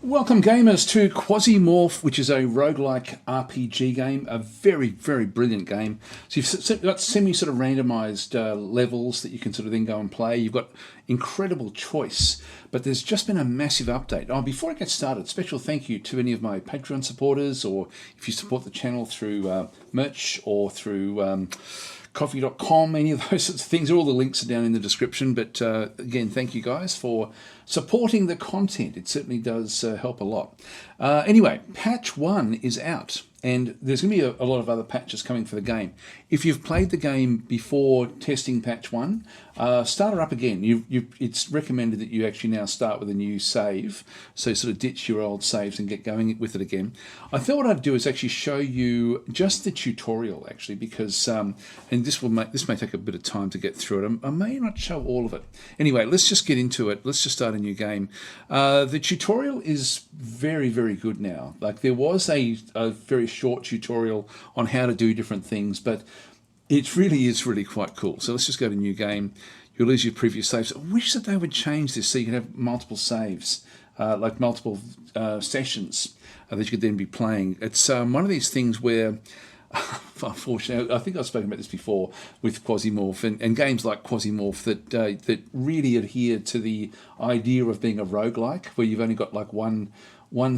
Welcome gamers to Quasimorph, which is a roguelike RPG game, a very, very brilliant game. So you've got semi sort of randomized levels that you can sort of then go and play. You've got incredible choice, but there's just been a massive update. Oh, before I get started, special thank you to any of my Patreon supporters, or if you support the channel through merch or through coffee.com, any of those sorts of things. All the links are down in the description. But again, thank you guys for supporting the content. It certainly does help a lot. Anyway, patch 1 is out, and there's going to be a lot of other patches coming for the game. If you've played the game before testing patch 1, start her up again. It's recommended that you actually now start with a new save, so sort of ditch your old saves and get going with it again. I thought what I'd do is actually show you just the tutorial, actually, because and this may take a bit of time to get through it. I may not show all of it. Anyway, let's just get into it. Let's just start a new game. The tutorial is very, very good now. Like, there was a very short tutorial on how to do different things, but it really is really quite cool. So let's just go to new game. You'll lose your previous saves. I wish that they would change this so you can have multiple saves, like multiple sessions that you could then be playing. It's one of these things where, unfortunately, I think I've spoken about this before with Quasimorph and games like Quasimorph that really adhere to the idea of being a roguelike, where you've only got like one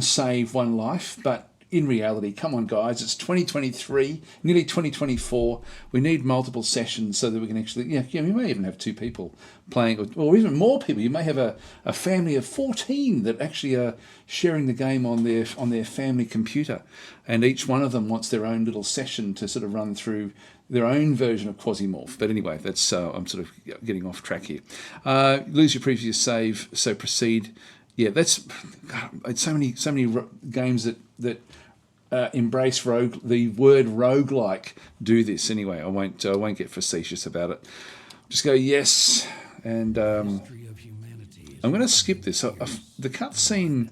save, one life. But in reality, come on guys, it's 2023, nearly 2024. We need multiple sessions so that we can actually, we may even have two people playing, or even more people. You may have a family of 14 that actually are sharing the game on their family computer, and each one of them wants their own little session to sort of run through their own version of Quasimorph. But anyway, that's I'm sort of getting off track here. Lose your previous save, so proceed. Yeah, it's so many games that embrace the word roguelike do this. Anyway, I won't get facetious about it. Just go yes, and I'm going to skip this. The cutscene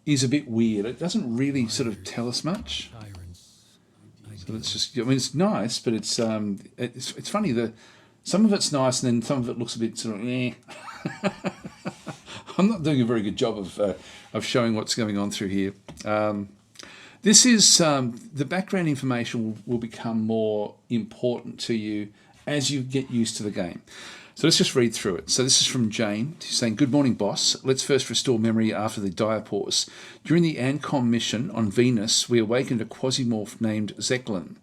is a bit weird. It doesn't really sort of tell us much. So let's just. I mean, it's nice, but it's funny. Some of it's nice, and then some of it looks a bit sort of. I'm not doing a very good job of showing what's going on through here. This is the background information will become more important to you as you get used to the game. So let's just read through it. So this is from Jane. She's saying, "Good morning, boss. Let's first restore memory after the diapause. During the Ancom mission on Venus, we awakened a Quasimorph named Zeklin.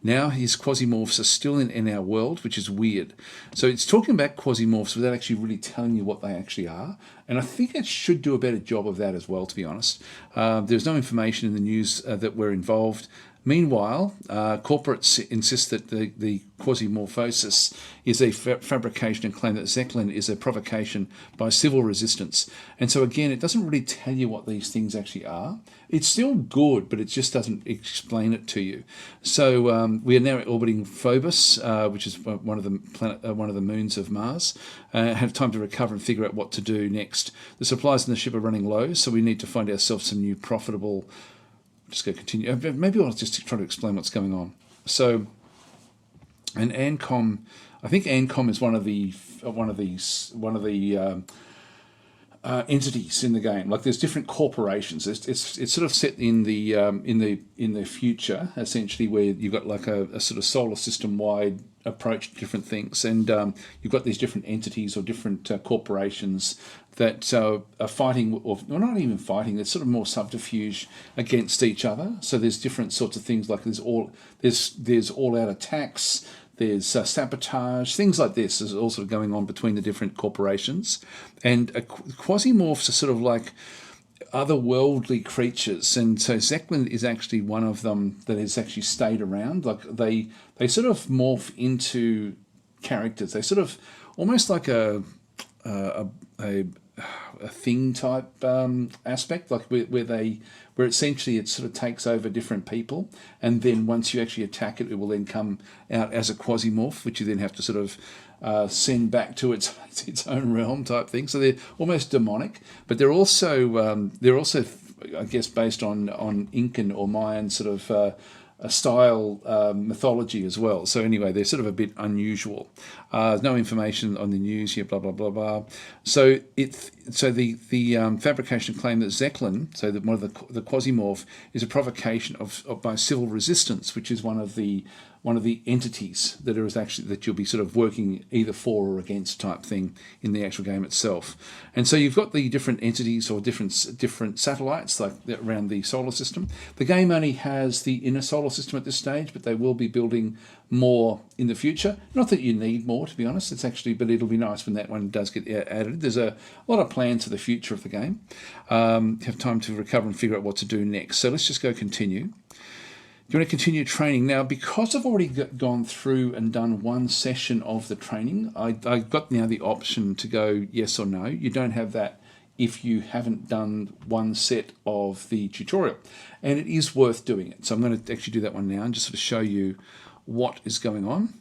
Now his Quasimorphs are still in our world, which is weird." So it's talking about Quasimorphs without actually really telling you what they actually are. And I think it should do a better job of that as well, to be honest. There's no information in the news that we're involved. Meanwhile, corporates insist that the quasimorphosis is a fabrication and claim that Zeklin is a provocation by civil resistance. And so again, it doesn't really tell you what these things actually are. It's still good, but it just doesn't explain it to you. So we are now orbiting Phobos, which is one of the moons of Mars. Have time to recover and figure out what to do next. The supplies in the ship are running low, so we need to find ourselves some new profitable. Just going to continue. Maybe I'll just try to explain what's going on. So, an Ancom, I think Ancom is one of the entities in the game. Like, there's different corporations. It's sort of set in the future, essentially, where you've got like a sort of solar system wide approach to different things, and you've got these different entities or different corporations that are fighting, or not even fighting. There's sort of more subterfuge against each other. So there's different sorts of things, like there's all out attacks. There's sabotage, things like this is also going on between the different corporations. And Quasimorphs are sort of like otherworldly creatures. And so Zeklin is actually one of them that has actually stayed around. Like they sort of morph into characters. They sort of almost like a thing type aspect, like where essentially it sort of takes over different people, and then once you actually attack it, it will then come out as a Quasimorph, which you then have to sort of send back to its own realm type thing. So they're almost demonic, but they're also I guess based on Incan or Mayan sort of a style mythology as well. So anyway, they're sort of a bit unusual. No information on the news here, blah blah blah blah. So the fabrication claim that Zeklin, so that one of the Quasimorph, is a provocation of by civil resistance, which is one of the entities that you'll be sort of working either for or against type thing in the actual game itself. And so you've got the different entities or different satellites like around the solar system. The game only has the inner solar system at this stage, but they will be building more in the future. Not that you need more, to be honest. But it'll be nice when that one does get added. There's a lot of plans for the future of the game. Have time to recover and figure out what to do next. So let's just go continue. Do you want to continue training? Now, because I've already gone through and done one session of the training, I've got now the option to go yes or no. You don't have that if you haven't done one set of the tutorial. And it is worth doing it. So I'm going to actually do that one now and just sort of show you what is going on.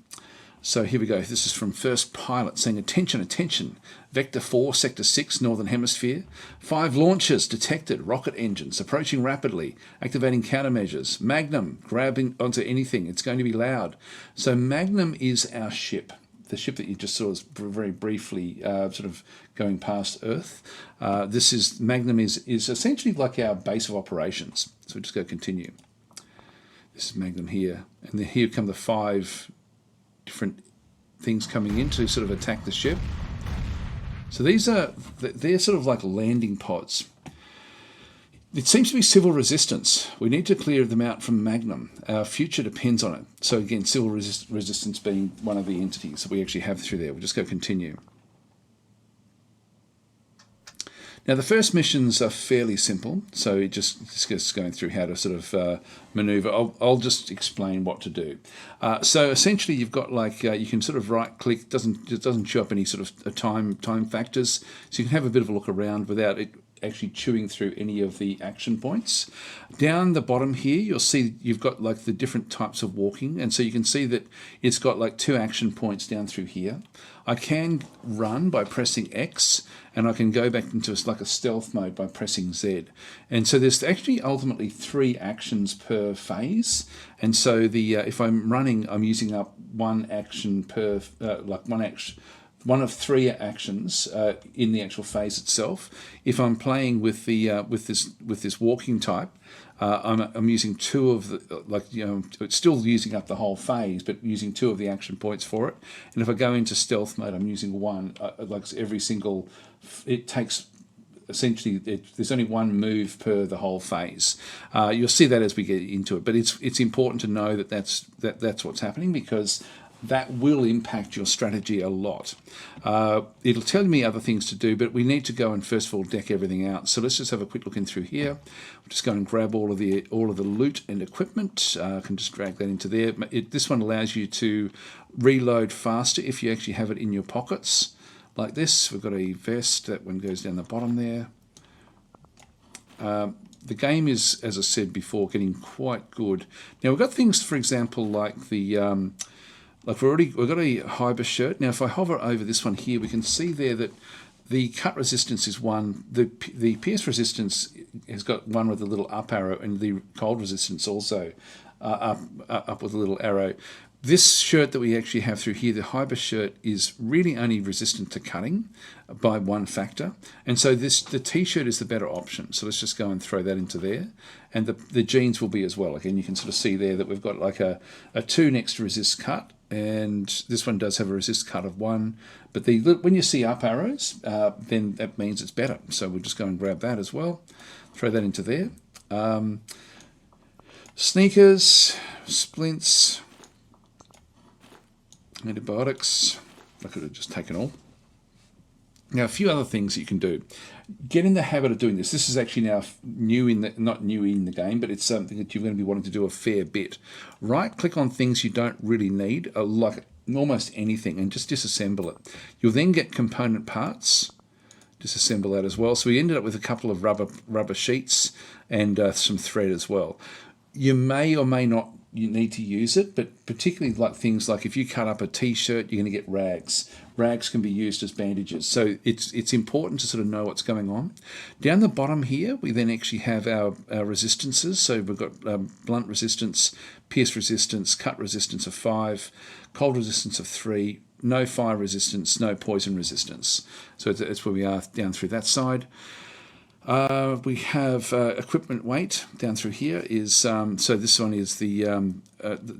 So here we go. This is from First Pilot saying, attention, attention. Vector 4, Sector 6, Northern Hemisphere. 5 launches detected. Rocket engines approaching rapidly. Activating countermeasures. Magnum grabbing onto anything. It's going to be loud. So Magnum is our ship. The ship that you just saw is very briefly sort of going past Earth. Magnum is essentially like our base of operations. So we'll just go continue. This is Magnum here. And then here come the 5 different things coming in to sort of attack the ship. So they're sort of like landing pods. It seems to be civil resistance. We need to clear them out from Magnum. Our future depends on it. So again, civil resistance being one of the entities that we actually have through there. We'll just go continue. Now, the first missions are fairly simple, so it just going through how to sort of maneuver. I'll just explain what to do. So essentially, you've got like you can sort of right click. It doesn't show up any sort of time factors, so you can have a bit of a look around without it actually chewing through any of the action points. Down the bottom here, you'll see you've got like the different types of walking, and so you can see that it's got like 2 action points down through here. I can run by pressing X, and I can go back into like a stealth mode by pressing Z. And so there's actually ultimately 3 actions per phase. And so if I'm running, I'm using up 1 action per one of 3 actions in the actual phase itself. If I'm playing with this walking type, I'm using 2 of the it's still using up the whole phase, but using 2 of the action points for it. And if I go into stealth mode, I'm using 1. Like every single, it takes essentially there's only 1 move per the whole phase. You'll see that as we get into it, but it's important to know that's what's happening, because that will impact your strategy a lot. It'll tell me other things to do, but we need to go and first of all deck everything out. So let's just have a quick look in through here. We'll just go and grab all of the loot and equipment. I can just drag that into there. This one allows you to reload faster if you actually have it in your pockets like this. We've got a vest. That one goes down the bottom there. The game is, as I said before, getting quite good. Now we've got things, for example, like the we've got a Hyber shirt. Now, if I hover over this one here, we can see there that the cut resistance is 1. The pierce resistance has got 1 with a little up arrow, and the cold resistance also up with a little arrow. This shirt that we actually have through here, the Hyber shirt, is really only resistant to cutting by 1 factor. And so the T-shirt is the better option. So let's just go and throw that into there. And the jeans will be as well. Again, you can sort of see there that we've got like a 2 next to resist cut. And this one does have a resist cut of 1. But when you see up arrows, then that means it's better. So we'll just go and grab that as well. Throw that into there. Sneakers, splints, antibiotics. I could have just taken all. Now, a few other things that you can do. Get in the habit of doing this. This is actually now not new in the game, but it's something that you're going to be wanting to do a fair bit. Right-click on things you don't really need, like almost anything, and just disassemble it. You'll then get component parts. Disassemble that as well. So we ended up with a couple of rubber sheets and some thread as well. You may or may not you need to use it, but particularly like things like if you cut up a t-shirt, you're going to get rags. Rags can be used as bandages. So it's important to sort of know what's going on. Down the bottom here, we then actually have our resistances. So we've got blunt resistance, pierce resistance, cut resistance of 5, cold resistance of 3, no fire resistance, no poison resistance. So that's where we are down through that side. We have equipment weight down through here is, so this one is the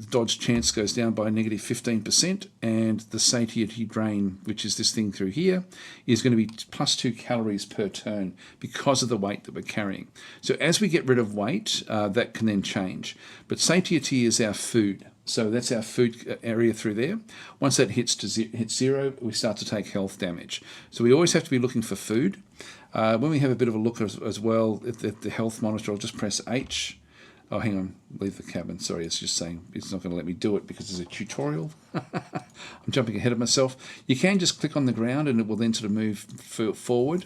dodge chance goes down by negative 15%, and the satiety drain, which is this thing through here, is going to be plus 2 calories per turn because of the weight that we're carrying. So as we get rid of weight, that can then change. But satiety is our food. So that's our food area through there. Once that hits zero, we start to take health damage. So we always have to be looking for food. When we have a bit of a look as well at the health monitor, I'll just press H. Oh, hang on, leave the cabin. Sorry, it's just saying it's not going to let me do it because there's a tutorial. I'm jumping ahead of myself. You can just click on the ground and it will then sort of move forward.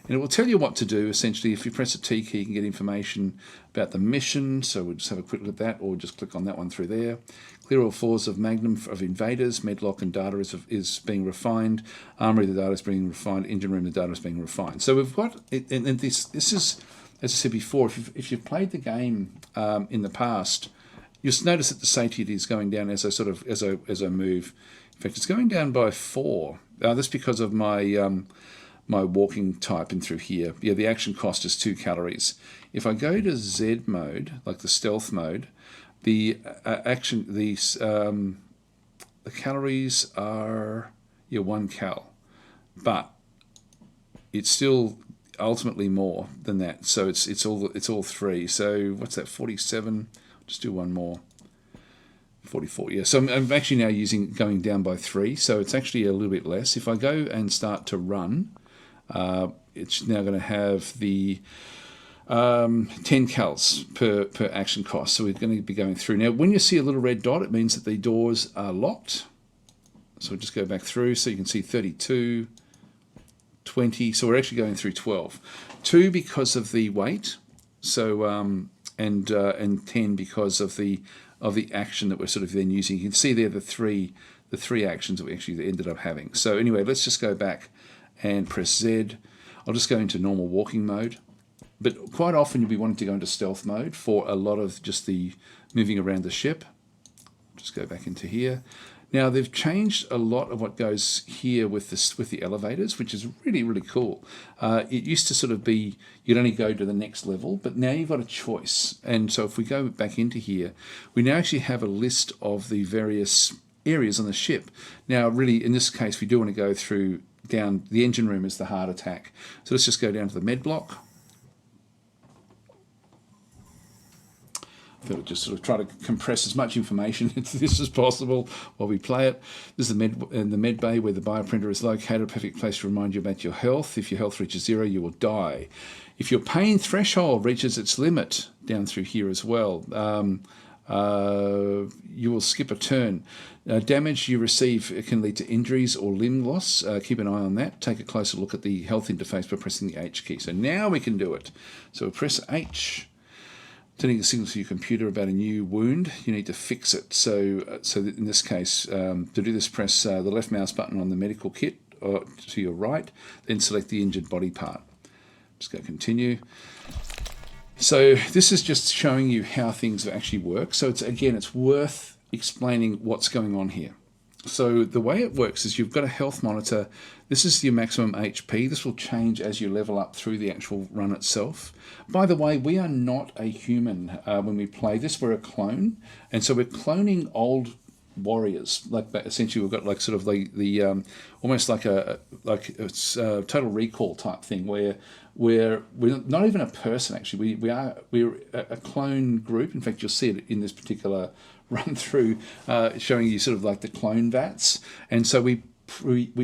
And it will tell you what to do, essentially. If you press a T key, you can get information about the mission. So we'll just have a quick look at that, or just click on that one through there. Clear all floors of Magnum of invaders. Medlock and data is being refined. Armory, the data is being refined. Engine room, the data is being refined. So we've got, and this is, as I said before, if you've played the game in the past, you'll notice that the satiety is going down as I move. In fact, it's going down by 4. That's because of my my walking type in through here. Yeah, the action cost is 2 calories. If I go to Z mode, like the stealth mode, the calories are 1 cal, but it's still ultimately more than that. So it's all 3. So what's that? 47. Just do one more. 44. Yeah. So I'm actually now going down by 3. So it's actually a little bit less. If I go and start to run, it's now going to have the 10 cals per action cost. So we're going to be going through. Now, when you see a little red dot, it means that the doors are locked. So we'll just go back through. So you can see 32, 20. So we're actually going through 12. 2 because of the weight. So and 10 because of the action that we're sort of then using. You can see there the three actions that we actually ended up having. So anyway, let's just go back and press Z. I'll just go into normal walking mode. But quite often you'll be wanting to go into stealth mode for a lot of just the moving around the ship. Just go back into here. Now they've changed a lot of what goes here with the elevators, which is really, really cool. It used to sort of be you'd only go to the next level, but now you've got a choice. And so if we go back into here, we now actually have a list of the various areas on the ship. Now really, in this case, we do want to go through down. The engine room is the hard attack. So let's just go down to the med block. I thought I'd just sort of try to compress as much information into this as possible while we play it. This is the med bay where the bioprinter is located, a perfect place to remind you about your health. If your health reaches 0, you will die. If your pain threshold reaches its limit, down through here as well, you will skip a turn. Damage you receive can lead to injuries or limb loss. Keep an eye on that. Take a closer look at the health interface by pressing the H key. So now we can do it. So we'll press H. Sending a signal to your computer about a new wound, you need to fix it. So in this case, to do this, press the left mouse button on the medical kit to your right, then select the injured body part. Just go continue. So this is just showing you how things actually work. So it's worth explaining what's going on here. So the way it works is you've got a health monitor. This is your maximum HP. This will change as you level up through the actual run itself. By the way, we are not a human when we play this. We're a clone. And so we're cloning old warriors. Like essentially we've got like sort of the almost like it's a Total Recall type thing where we're not even a person actually. We're a clone group. In fact, you'll see it in this particular run through showing you sort of like the clone vats. And so we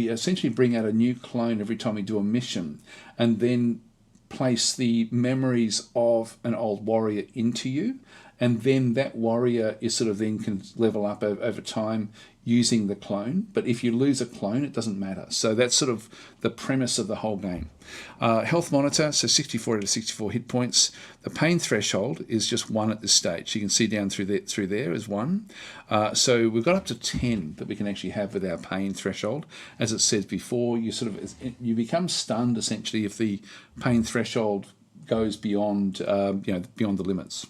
essentially bring out a new clone every time we do a mission, and then place the memories of an old warrior into you, and then that warrior is sort of then can level up over time using the clone. But if you lose a clone, it doesn't matter. So that's sort of the premise of the whole game. Health monitor, so 64 out of 64 hit points. The pain threshold is just 1 at this stage. You can see down through there is 1. So we've got up to 10 that we can actually have with our pain threshold. As it says before, you become stunned essentially if the pain threshold goes beyond beyond the limits.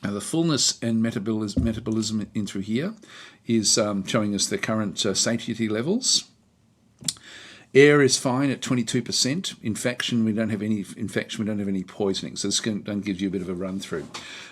Now the fullness and metabolism in through here is showing us the current satiety levels. Air is fine at 22%. Infection, we don't have any infection, we don't have any poisoning. So this gives you a bit of a run through.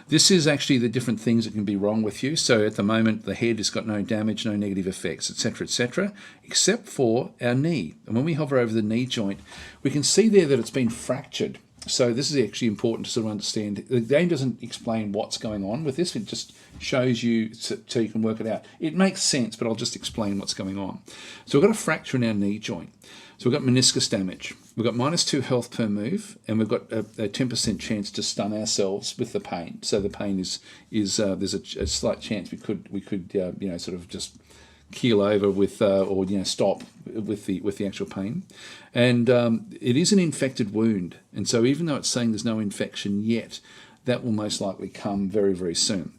This is actually the different things that can be wrong with you. So at the moment, the head has got no damage, no negative effects, etc., except for our knee. And when we hover over the knee joint, we can see there that it's been fractured. So this is actually important to sort of understand. The game doesn't explain what's going on with this. It just shows you so you can work it out. It makes sense, but I'll just explain what's going on. So we've got a fracture in our knee joint. So we've got meniscus damage. We've got -2 health per move, and we've got a 10% chance to stun ourselves with the pain. So the pain is there's a slight chance we could sort of just keel over with or stop with the actual pain. And it is an infected wound, and so even though it's saying there's no infection yet, that will most likely come very, very soon.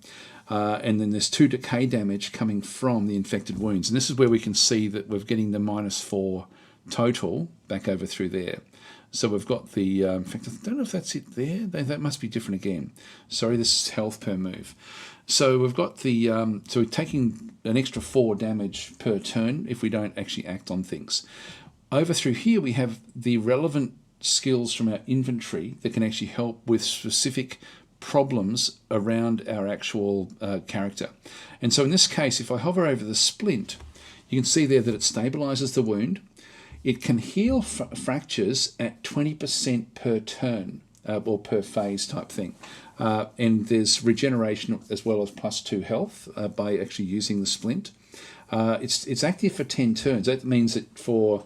And then there's 2 decay damage coming from the infected wounds, and this is where we can see that we're getting the -4 total back over through there. So we've got the, in fact, I don't know if that's it there. That must be different again. Sorry, this is health per move. So we've got the, so we're taking an extra 4 damage per turn if we don't actually act on things. Over through here, we have the relevant skills from our inventory that can actually help with specific problems around our actual character. And so in this case, if I hover over the splint, you can see there that it stabilizes the wound. It can heal fractures at 20% per turn or per phase type thing. And there's regeneration as well as +2 health by actually using the splint. It's active for 10 turns. That means that for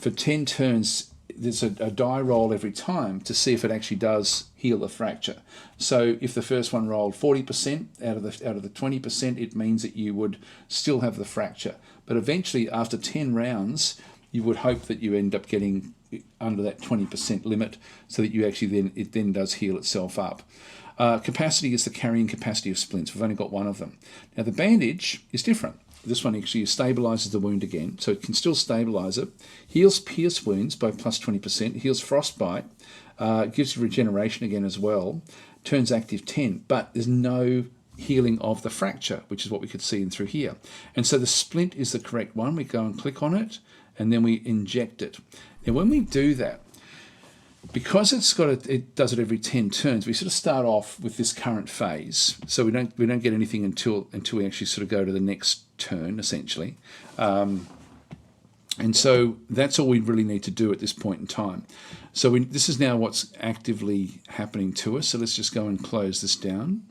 10 turns, there's a die roll every time to see if it actually does heal a fracture. So if the first one rolled 40% out of the 20%, it means that you would still have the fracture. But eventually, after 10 rounds, you would hope that you end up getting under that 20% limit so that you actually it then does heal itself up. Capacity is the carrying capacity of splints. We've only got 1 of them. Now the bandage is different. This one actually stabilizes the wound again, so it can still stabilize it. Heals pierce wounds by +20%. Heals frostbite. Gives you regeneration again as well. Turns active 10, but there's no healing of the fracture, which is what we could see in through here. And so the splint is the correct one. We go and click on it, and then we inject it. Now when we do that, because it does it every 10 turns, we sort of start off with this current phase, so we don't get anything until we actually sort of go to the next turn essentially, and so that's all we really need to do at this point in time. So this is now what's actively happening to us. So let's just go and close this down.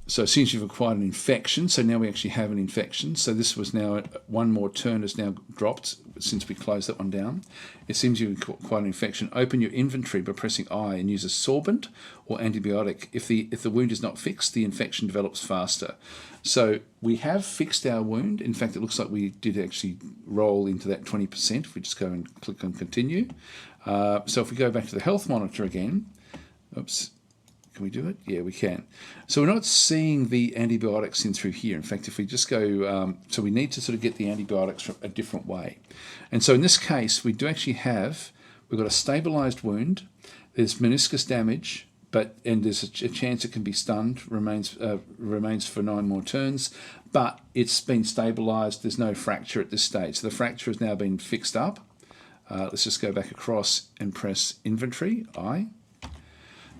So it seems you've acquired an infection, so now we actually have an infection. So this was now, 1 more turn has now dropped since we closed that one down. It seems you've acquired an infection. Open your inventory by pressing I and use a sorbent or antibiotic. If the wound is not fixed, the infection develops faster. So we have fixed our wound. In fact, it looks like we did actually roll into that 20% if we just go and click on continue. So if we go back to the health monitor again, oops. Can we do it? Yeah, we can. So we're not seeing the antibiotics in through here. In fact, if we just go, so we need to sort of get the antibiotics from a different way. And so in this case, we do actually have, we've got a stabilized wound. There's meniscus damage, and there's a chance it can be stunned, remains for 9 more turns, but it's been stabilized. There's no fracture at this stage. So the fracture has now been fixed up. Let's just go back across and press inventory, I.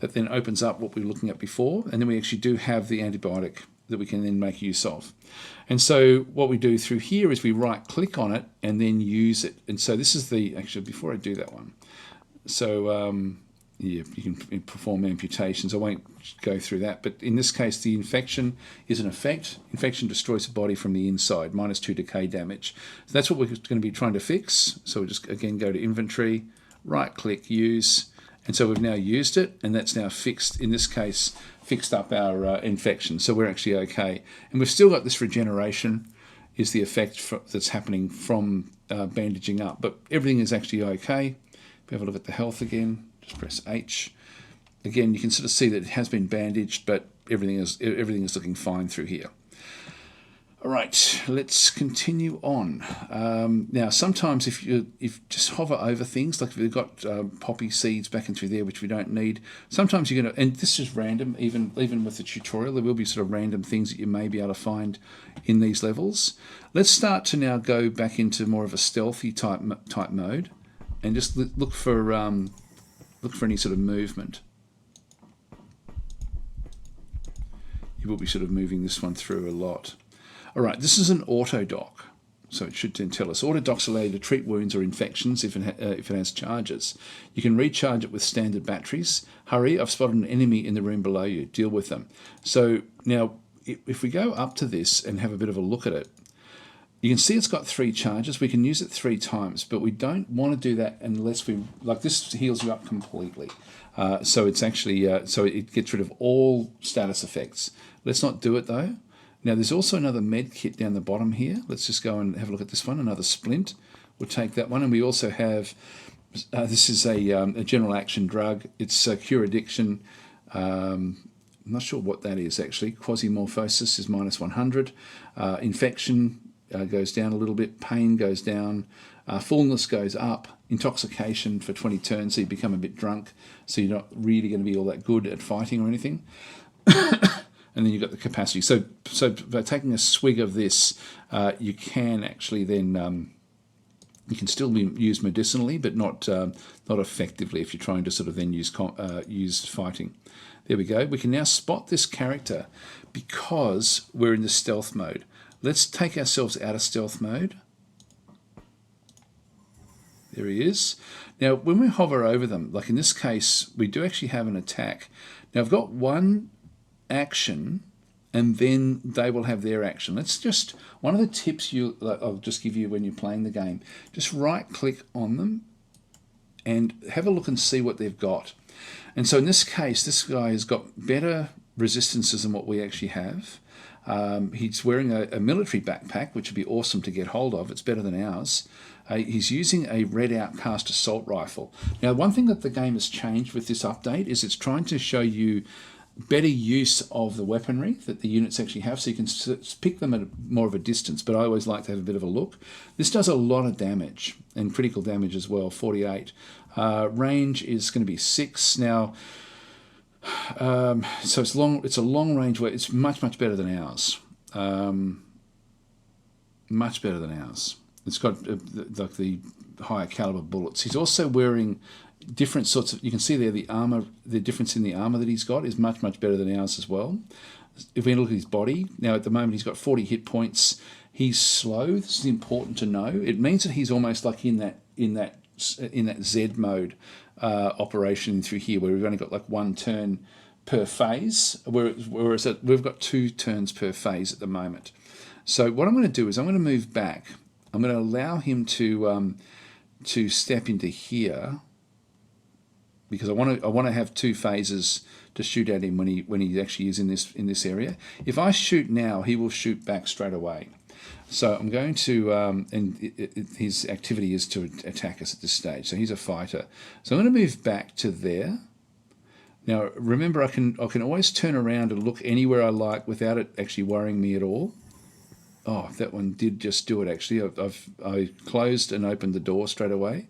That then opens up what we were looking at before, and then we actually do have the antibiotic that we can then make use of. And so what we do through here is we right click on it and then use it. And so this is actually before I do that one, so yeah, you can perform amputations. I won't go through that, but in this case the infection is an effect. Infection destroys the body from the inside, -2 decay damage. So that's what we're going to be trying to fix. So we'll just again go to inventory, right click, use, And so we've now used it, and that's now fixed, in this case, fixed up our infection. So we're actually okay. And we've still got this regeneration is the effect that's happening from bandaging up. But everything is actually okay. If we have a look at the health again, just press H. Again, you can sort of see that it has been bandaged, but everything is looking fine through here. All right, let's continue on. Now, sometimes if you just hover over things, like if you've got poppy seeds back into there, which we don't need, sometimes you're going to, and this is random, even with the tutorial, there will be sort of random things that you may be able to find in these levels. Let's start to now go back into more of a stealthy type mode, and just look for any sort of movement. You will be sort of moving this one through a lot. All right, this is an auto dock, so it should then tell us. Auto docks allow you to treat wounds or infections if it has charges. You can recharge it with standard batteries. Hurry, I've spotted an enemy in the room below you. Deal with them. So now, if we go up to this and have a bit of a look at it, you can see it's got 3 charges. We can use it 3 times, but we don't want to do that unless we, like this heals you up completely. So it's actually, so it gets rid of all status effects. Let's not do it though. Now there's also another med kit down the bottom here. Let's just go and have a look at this one, another splint. We'll take that one. And we also have, this is a general action drug. It's cure addiction. I'm not sure what that is actually. Quasimorphosis is -100. Infection goes down a little bit. Pain goes down. Fullness goes up. Intoxication for 20 turns, so you become a bit drunk. So you're not really going to be all that good at fighting or anything. And then you've got the capacity. So by taking a swig of this, you can actually then, you can still be used medicinally, but not effectively if you're trying to sort of then use fighting. There we go. We can now spot this character because we're in the stealth mode. Let's take ourselves out of stealth mode. There he is. Now, when we hover over them, like in this case, we do actually have an attack. Now, I've got one action, and then they will have their action. Let's just, one of the tips I'll just give you when you're playing the game, just right-click on them and have a look and see what they've got. And so in this case, this guy has got better resistances than what we actually have. He's wearing a military backpack, which would be awesome to get hold of. It's better than ours. He's using a Red Outcast assault rifle. Now, one thing that the game has changed with this update is it's trying to show you better use of the weaponry that the units actually have, so you can pick them at more of a distance, but I always like to have a bit of a look. This does a lot of damage, and critical damage as well, 48. Range is going to be 6. Now, so it's a long range where it's much better than ours. Much better than ours. It's got like the higher caliber bullets. He's also wearing different sorts of, you can see there the armor, the difference in the armor that he's got is much better than ours as well. If we look at his body, now at the moment he's got 40 hit points. He's slow. This is important to know. It means that he's almost like in that Z mode operation through here, where we've only got like 1 turn per phase, whereas we've got 2 turns per phase at the moment. So what I'm going to do is I'm going to move back. I'm going to allow him to step into here, because I want to have 2 phases to shoot at him when he actually is in this area. If I shoot now, he will shoot back straight away. So I'm going to, his activity is to attack us at this stage. So he's a fighter. So I'm going to move back to there. Now remember, I can always turn around and look anywhere I like without it actually worrying me at all. Oh, that one did just do it actually. I closed and opened the door straight away.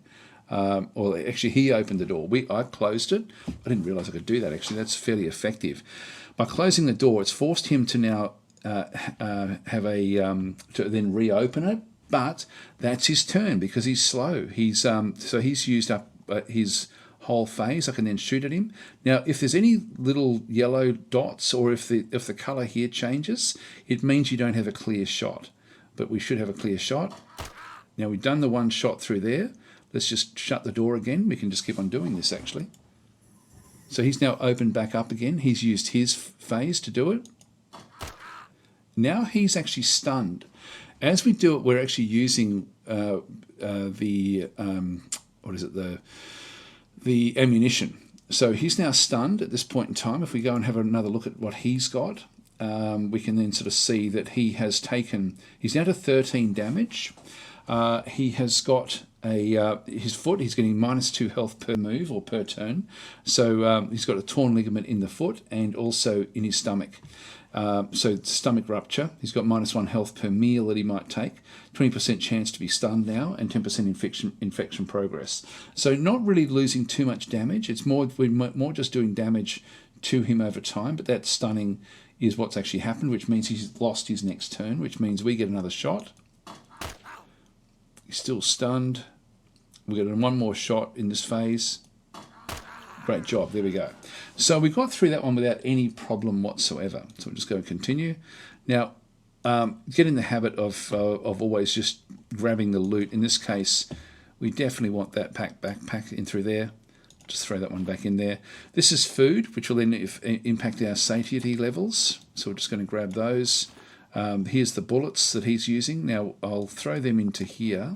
Or actually he opened the door. I closed it. I didn't realize I could do that actually. That's fairly effective. By closing the door, it's forced him to now have to then reopen it, but that's his turn because he's slow. So he's used up his whole phase. I can then shoot at him. Now, if there's any little yellow dots, or if the color here changes, it means you don't have a clear shot. But we should have a clear shot. Now we've done the 1 shot through there. Let's just shut the door again. We can just keep on doing this actually. So he's now opened back up again. He's used his phase to do it. Now he's actually stunned. As we do it, we're actually using the ammunition. So he's now stunned at this point in time. If we go and have another look at what he's got, we can then sort of see that he's now to 13 damage. He has got his foot, he's getting -2 health per move or per turn. So he's got a torn ligament in the foot and also in his stomach. So stomach rupture. He's got -1 health per meal that he might take. 20% chance to be stunned now, and 10% infection progress. So not really losing too much damage. It's we're more just doing damage to him over time. But that stunning is what's actually happened, which means he's lost his next turn, which means we get another shot. He's still stunned. We get one more shot in this phase. Great job. There we go. So we got through that one without any problem whatsoever. So we'll just go and continue. Now, get in the habit of always just grabbing the loot. In this case, we definitely want that backpack in through there. Just throw that one back in there. This is food, which will then impact our satiety levels. So we're just going to grab those. Here's the bullets that he's using. Now, I'll throw them into here.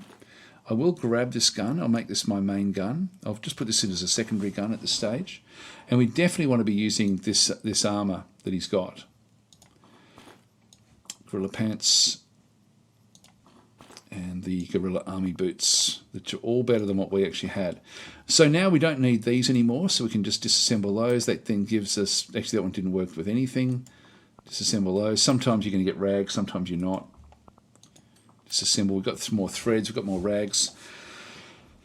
I will grab this gun. I'll make this my main gun. I'll just put this in as a secondary gun at this stage. And we definitely want to be using this armour that he's got. Gorilla pants and the Gorilla army boots, which are all better than what we actually had. So now we don't need these anymore, so we can just disassemble those. That then gives us, actually that one didn't work with anything. Disassemble those. Sometimes you're going to get rags, sometimes you're not. Disassemble. We've got some more threads, we've got more rags.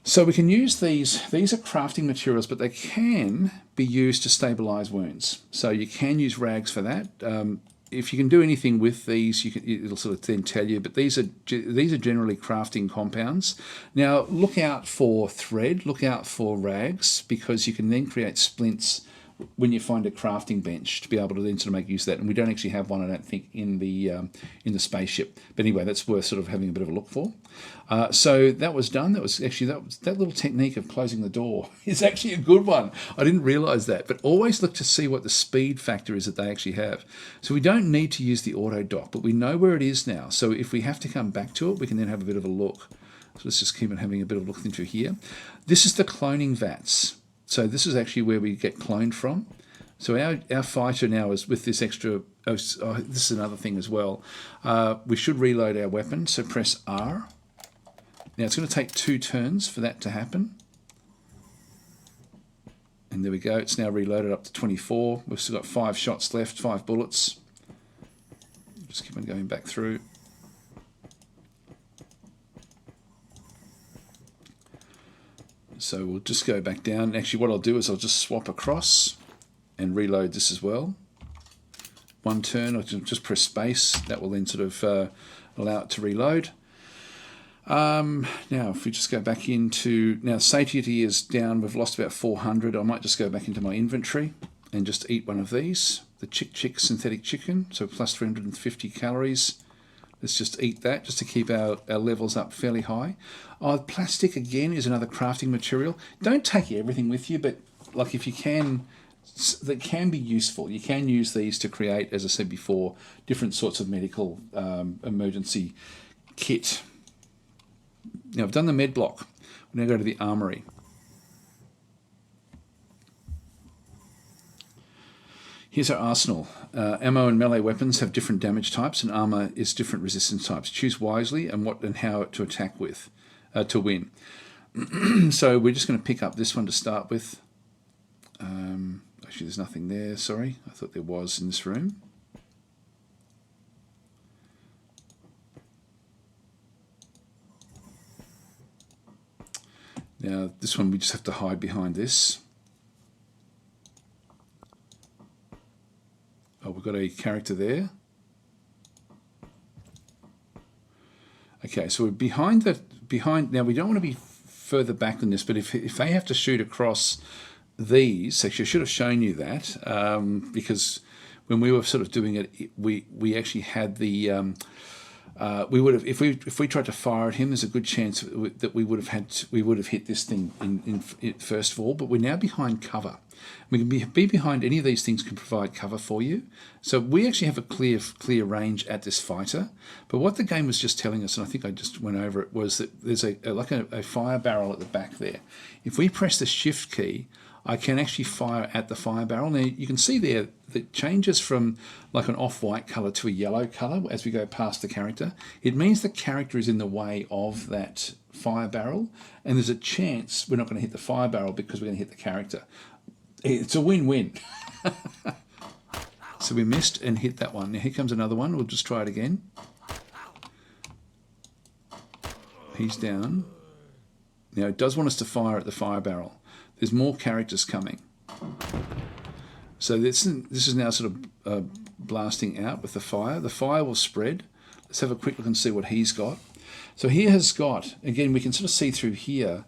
So we can use these. These are crafting materials, but they can be used to stabilize wounds. So you can use rags for that. If you can do anything with these, it'll sort of then tell you. But these are generally crafting compounds. Now look out for thread, look out for rags, because you can then create splints when you find a crafting bench to be able to then sort of make use of that. And we don't actually have one, I don't think, in the spaceship. But anyway, that's worth sort of having a bit of a look for. So that was done. That was actually that little technique of closing the door is actually a good one. I didn't realise that. But always look to see what the speed factor is that they actually have. So we don't need to use the auto dock, but we know where it is now. So if we have to come back to it, we can then have a bit of a look. So let's just keep on having a bit of a look into here. This is the cloning vats. So this is actually where we get cloned from. So our fighter now is with this extra. This is another thing as well. We should reload our weapon. So press R. Now it's going to take 2 turns for that to happen. And there we go. It's now reloaded up to 24. We've still got 5 shots left, 5 bullets. Just keep on going back through. So we'll just go back down. Actually, what I'll do is I'll just swap across and reload this as well. 1 turn, I'll just press space. That will then sort of allow it to reload. Now, if we just go back into... Now, satiety is down. We've lost about 400. I might just go back into my inventory and just eat one of these. The Chick synthetic chicken, so plus 350 calories. Let's just eat that just to keep our levels up fairly high. Plastic, again, is another crafting material. Don't take everything with you, but like if you can, that can be useful. You can use these to create, as I said before, different sorts of medical emergency kit. Now, I've done the med block. We now go to the armory. Here's our arsenal. Ammo and melee weapons have different damage types, and armor is different resistance types. Choose wisely and what and how to attack with to win. So we're just going to pick up this one to start with. Actually, there's nothing there. Sorry, I thought there was in this room. Now, this one we just have to hide behind this. Oh, we've got a character there. Okay, so we're behind now we don't want to be further back than this, but if they have to shoot across these, actually I should have shown you that, because when we were sort of doing it, we actually had the we would have, if we tried to fire at him, there's a good chance that we would have hit this thing in first of all. But we're now behind cover. We can be behind any of these things can provide cover for you. So we actually have a clear range at this fighter. But what the game was just telling us, and I think I just went over it, was that there's a fire barrel at the back there. If we press the shift key, I can actually fire at the fire barrel. Now you can see there that it changes from like an off-white colour to a yellow colour as we go past the character. It means the character is in the way of that fire barrel, and there's a chance we're not going to hit the fire barrel because we're going to hit the character. It's a win-win. So we missed and hit that one. Now here comes another one. We'll just try it again. He's down. Now it does want us to fire at the fire barrel. There's more characters coming. So this is now sort of blasting out with the fire. The fire will spread. Let's have a quick look and see what he's got. So he has got, again, we can sort of see through here.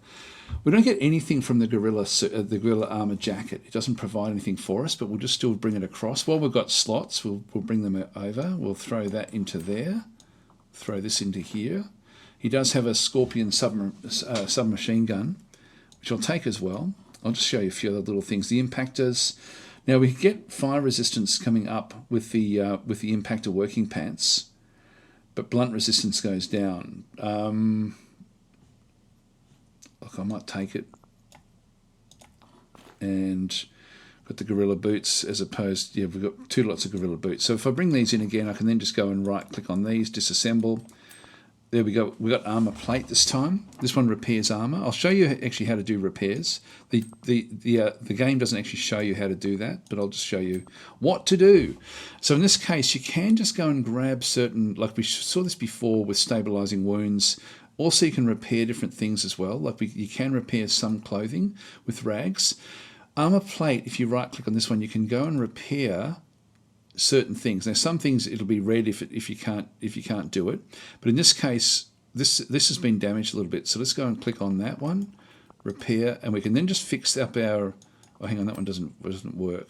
We don't get anything from the gorilla armor jacket. It doesn't provide anything for us, but we'll just still bring it across. While we've got slots, we'll bring them over. We'll throw that into there. Throw this into here. He does have a Scorpion submachine gun, which I'll take as well. I'll just show you a few other little things. The impactors. Now we get fire resistance coming up with the impactor working pants, but blunt resistance goes down. Look, I might take it. And got the gorilla boots as opposed. Yeah, we've got two lots of gorilla boots. So if I bring these in again, I can then just go and right click on these, disassemble. There we go. We've got armor plate this time. This one repairs armor. I'll show you actually how to do repairs. The game doesn't actually show you how to do that, but I'll just show you what to do. So in this case, you can just go and grab certain, like we saw this before with stabilizing wounds. Also, you can repair different things as well. Like you can repair some clothing with rags. Armor plate, if you right click on this one, you can go and repair certain things. Now, some things it'll be red if you can't do it, but in this case, this has been damaged a little bit. So let's go and click on that one, repair, and we can then just fix up our. Oh, hang on, that one doesn't work.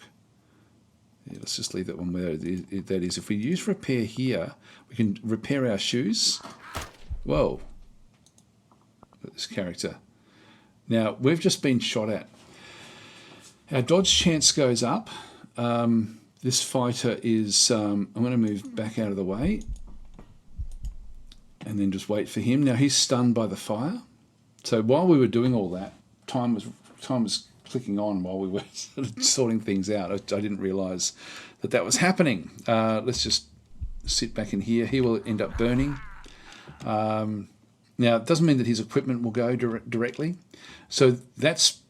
Yeah, let's just leave that one where that is. If we use repair here, we can repair our shoes. Whoa! Look at this character. Now we've just been shot at. Our dodge chance goes up. This fighter is, I'm going to move back out of the way and then just wait for him. Now he's stunned by the fire. So while we were doing all that, time was clicking on while we were sort of sorting things out. I didn't realise that was happening. Let's just sit back in here. He will end up burning. Now it doesn't mean that his equipment will go directly. So that's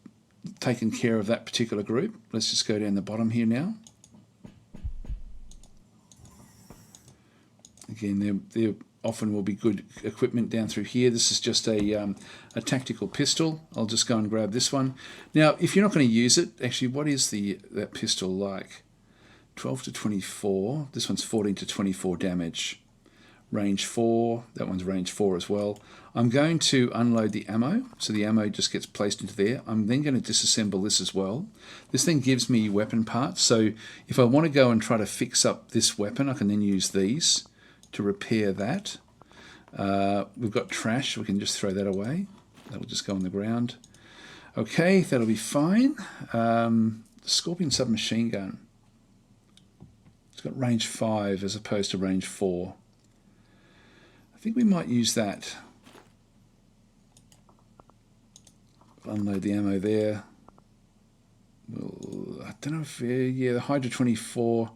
taken care of that particular group. Let's just go down the bottom here now. Again, there often will be good equipment down through here. This is just a tactical pistol. I'll just go and grab this one. Now, if you're not going to use it, actually, what is that pistol like? 12 to 24. This one's 14 to 24 damage. Range 4. That one's range 4 as well. I'm going to unload the ammo, so the ammo just gets placed into there. I'm then going to disassemble this as well. This then gives me weapon parts, so if I want to go and try to fix up this weapon, I can then use these to repair that. We've got trash, we can just throw that away. That'll just go on the ground. Okay, that'll be fine. The Scorpion submachine gun. It's got range 5 as opposed to range 4. I think we might use that. Unload the ammo there. Well, I don't know if, yeah, the Hydra 24.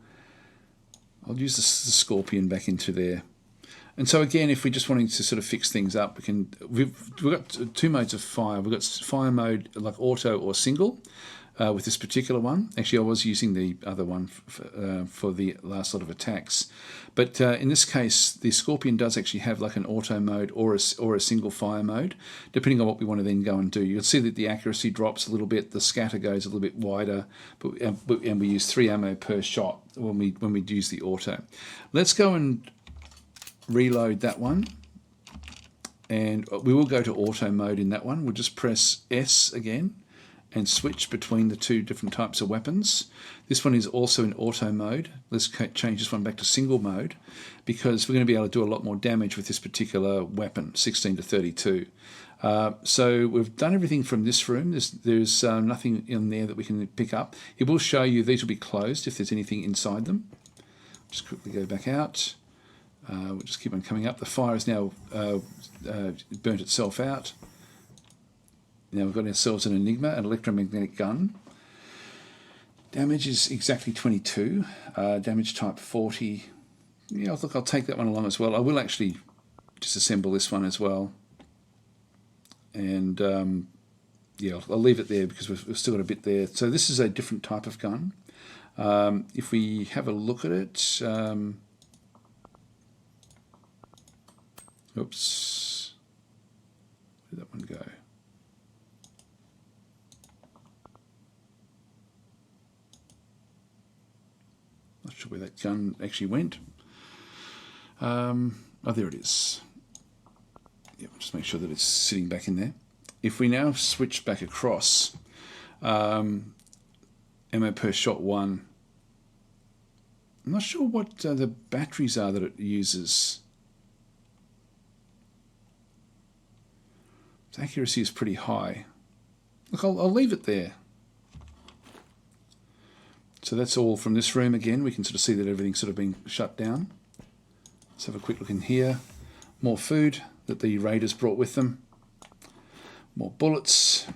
I'll use the Scorpion back into there. And so again, if we're just wanting to sort of fix things up, we've got two modes of fire. We've got fire mode like auto or single with this particular one. Actually, I was using the other one for the last lot of attacks. But in this case, the Scorpion does actually have like an auto mode or a single fire mode, depending on what we want to then go and do. You'll see that the accuracy drops a little bit, the scatter goes a little bit wider, and we use 3 ammo per shot when we use the auto. Let's go and reload that one, and we will go to auto mode in that one. We'll just press S again and switch between the two different types of weapons. This one is also in auto mode. Let's change this one back to single mode because we're going to be able to do a lot more damage with this particular weapon, 16 to 32. So we've done everything from this room. There's nothing in there that we can pick up. It will show you these will be closed if there's anything inside them. Just quickly go back out. We'll just keep on coming up. The fire has now burnt itself out. Now we've got ourselves an Enigma, an electromagnetic gun. Damage is exactly 22. Damage type 40. Yeah, look, I'll take that one along as well. I will actually disassemble this one as well. And yeah, I'll leave it there because we've still got a bit there. So this is a different type of gun. If we have a look at it, oops, where did that one go? Not sure where that gun actually went. Oh, there it is. Yeah, just make sure that it's sitting back in there. If we now switch back across, ammo per shot 1. I'm not sure what the batteries are that it uses. Its accuracy is pretty high. Look, I'll leave it there. So that's all from this room again. We can sort of see that everything's sort of been shut down. Let's have a quick look in here. More food that the raiders brought with them. More bullets.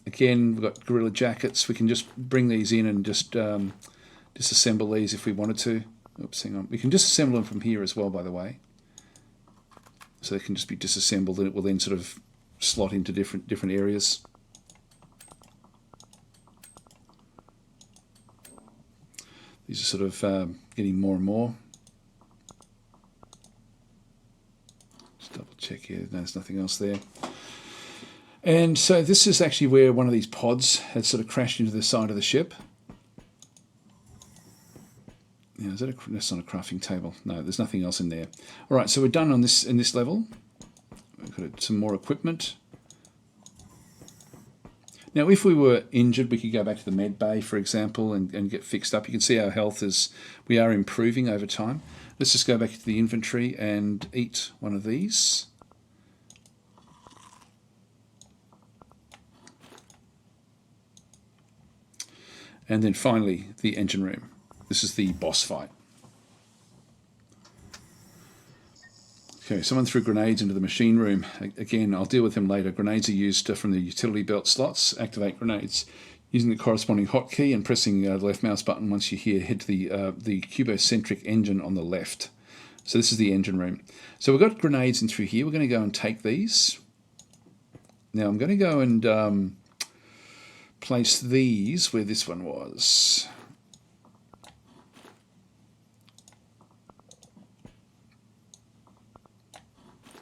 Again, we've got gorilla jackets. We can just bring these in and just disassemble these if we wanted to. Oops, hang on. We can disassemble them from here as well, by the way. So they can just be disassembled and it will then sort of slot into different areas. These are sort of getting more and more. Just double check here. No, there's nothing else there. And so this is actually where one of these pods had sort of crashed into the side of the ship. Yeah, that's not a crafting table. No, there's nothing else in there. All right, so we're done on this in this level. We've got some more equipment. Now, if we were injured, we could go back to the med bay, for example, and get fixed up. You can see our health we are improving over time. Let's just go back to the inventory and eat one of these. And then finally, the engine room. This is the boss fight. Okay, someone threw grenades into the machine room. Again, I'll deal with them later. Grenades are used from the utility belt slots. Activate grenades using the corresponding hotkey and pressing the left mouse button once you're here. Head to the cubocentric engine on the left. So this is the engine room. So we've got grenades in through here. We're going to go and take these. Now I'm going to go and place these where this one was.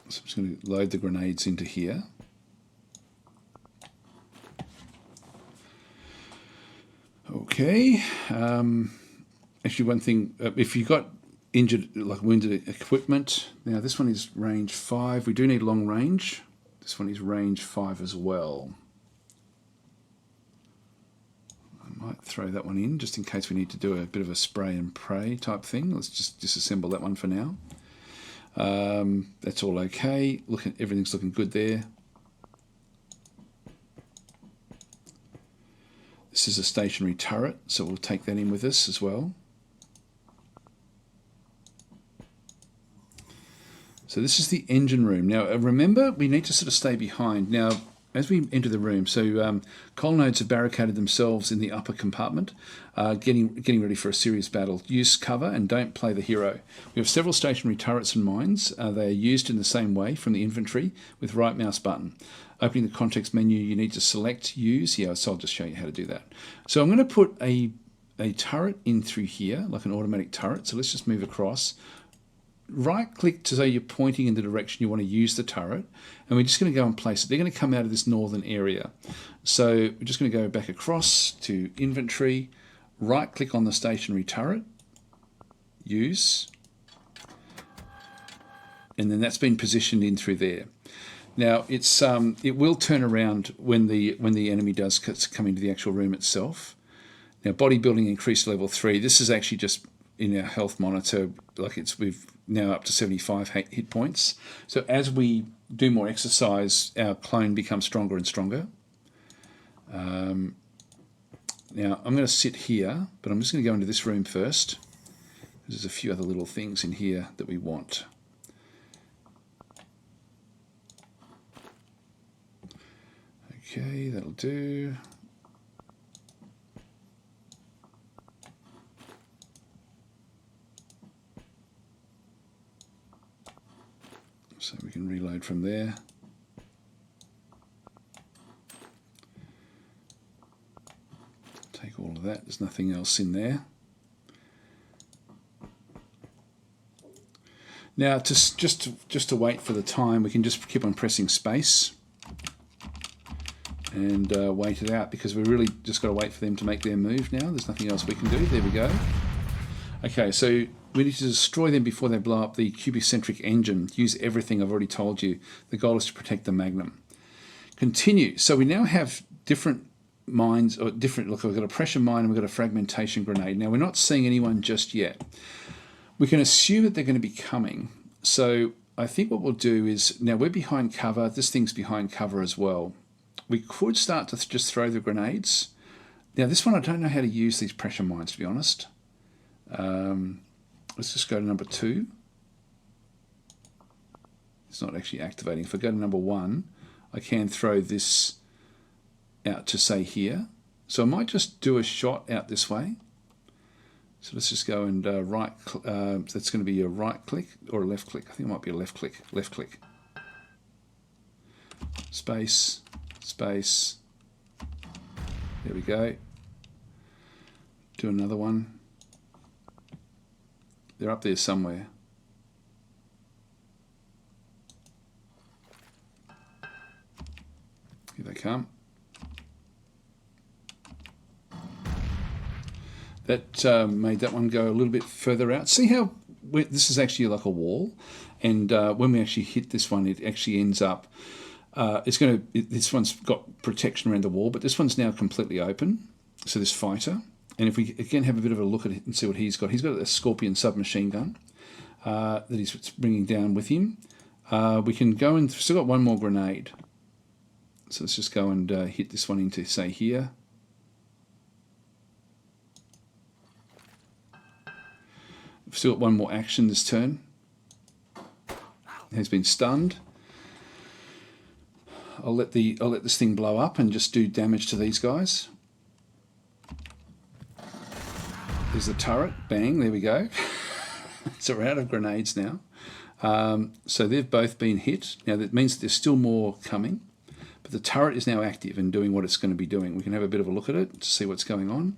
So I'm just going to load the grenades into here. Okay. Actually, one thing, if you got injured, like wounded equipment, now this one is range 5. We do need long range. This one is range 5 as well. I might throw that one in just in case we need to do a bit of a spray and pray type thing. Let's just disassemble that one for now. That's all okay. Everything's looking good there. This is a stationary turret, so we'll take that in with us as well. So this is the engine room. Now remember, we need to sort of stay behind. Now, as we enter the room, so colonnades have barricaded themselves in the upper compartment, getting ready for a serious battle. Use cover and don't play the hero. We have several stationary turrets and mines. They are used in the same way from the inventory with right mouse button. Opening the context menu, you need to select use. Yeah, so I'll just show you how to do that. So I'm going to put a turret in through here, like an automatic turret. So let's just move across. Right click to say you're pointing in the direction you want to use the turret, and we're just going to go and place it. They're going to come out of this northern area. So we're just going to go back across to inventory, right click on the stationary turret, use, and then that's been positioned in through there. Now it will turn around when the enemy does come into the actual room itself. Now bodybuilding increased to level 3. This is actually just in our health monitor, like we've now up to 75 hit points. So as we do more exercise, our clone becomes stronger and stronger. Now I'm going to sit here, but I'm just going to go into this room first. There's a few other little things in here that we want. Okay, that'll do. reload from there. Take all of that. There's nothing else in there. Now, just to wait for the time, we can just keep on pressing space and wait it out, because we really just got to wait for them to make their move now. There's nothing else we can do. There we go. Okay, so we need to destroy them before they blow up the cubocentric engine. Use everything I've already told you. The goal is to protect the Magnum. Continue. So we now have different mines, or different, look, we've got a pressure mine and we've got a fragmentation grenade. Now, we're not seeing anyone just yet. We can assume that they're going to be coming. So I think what we'll do is, now we're behind cover. This thing's behind cover as well. We could start to just throw the grenades. Now, this one, I don't know how to use these pressure mines, to be honest. Let's just go to number 2. It's not actually activating. If I go to number 1, I can throw this out to, say, here. So I might just do a shot out this way. So let's just go and right, that's going to be a right click or a left click. I think it might be a left click. Left click. Space, space. There we go. Do another one. They're up there somewhere. Here they come. That made that one go a little bit further out. See how this is actually like a wall, and when we actually hit this one, it actually ends up. This one's got protection around the wall, but this one's now completely open. So this fighter, and if we again have a bit of a look at it and see what he's got a Scorpion submachine gun that he's bringing down with him. We can go and still got one more grenade. So let's just go and hit this one into, say, here. We've still got one more action this turn. Has been stunned. I'll let this thing blow up and just do damage to these guys. There's the turret. Bang, there we go. So we're out of grenades now. So they've both been hit. Now that means that there's still more coming. But the turret is now active and doing what it's going to be doing. We can have a bit of a look at it to see what's going on.